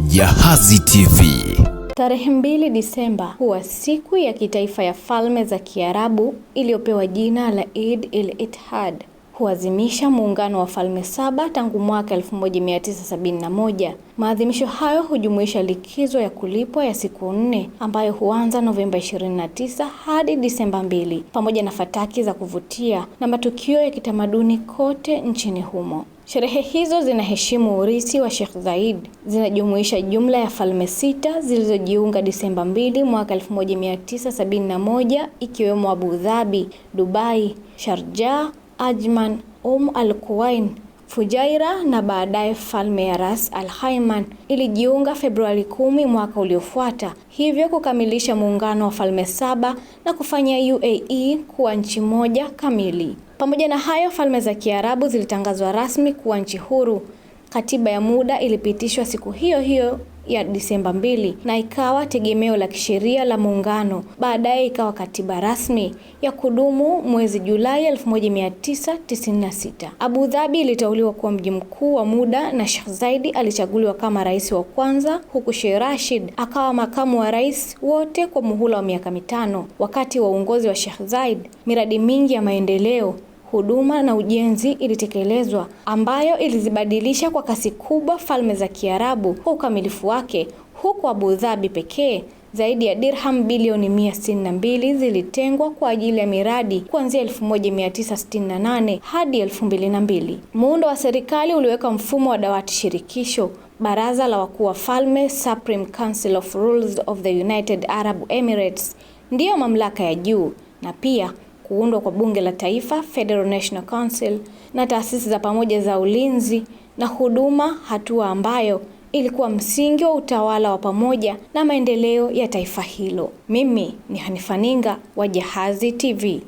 Jahazi TV. Tarehe 2 Disemba huwa siku ya kitaifa ya Falme za Kiarabu iliyopewa jina la Eid al-Ittihad. Huadhimisha muungano wa falme 7 tangu mwaka 1971. Maadhimisho hayo hujumuisha likizo ya kulipwa ya siku 4 ambayo huanza Novemba 29 hadi Disemba 2, pamoja na fataki za kuvutia na matukio ya kitamaduni kote nchini humo. Sherehe hizo zinaheshimu urithi wa Sheikh Zayed. Zinajumuisha jumla ya falme 6 zilizojiunga Disemba 2 mwaka 1971, ikiwemo Abu Dhabi, Dubai, Sharjah, Ajman, Al-Quwain, Fujairah na baadaye falme ya Ras Al Khaimah ilijiunga Februari 10 mwaka uliofuata, hivyo kukamilisha muungano wa falme 7 na kufanya UAE kuwa nchi moja kamili. Pamoja na hayo, falme za Kiarabu zilitangazwa rasmi kuwa nchi huru. Katiba ya muda ilipitishwa siku hiyo hiyo ya Disemba 2 na ikawa tegemeo la kisheria la muungano. Baadaye ikawa katiba rasmi ya kudumu mwezi Julai 1996. Abu Dhabi iliteuliwa kuwa mji mkuu wa muda na Sheikh Zayed alichaguliwa kama rais wa kwanza, huku Sheikh Rashid akawa makamu wa rais, wote kwa muhula wa miaka 5. Wakati wa uongozi wa Sheikh Zayed, miradi mingi ya maendeleo, huduma na ujenzi ilitekelezwa ambayo ilizibadilisha kwa kasi kubwa falme za Kiarabu kwa ukamilifu wake. Huku Abu Dhabi pekee, zaidi ya dirham bilioni 162 zilitengwa kwa ajili ya miradi kuanzia 1968 hadi 2002. Muundo wa serikali uliweka mfumo wa dawati shirikisho, baraza la wakuu wa falme, Supreme Council of Rulers of the United Arab Emirates, ndiyo mamlaka ya juu, na pia kuundwa kwa bunge la taifa, Federal National Council, na taasisi za pamoja za ulinzi na huduma, hatua ambayo ilikuwa msingi wa utawala wa pamoja na maendeleo ya taifa hilo. Mimi ni Hanifa Ninga wa Jahazi TV.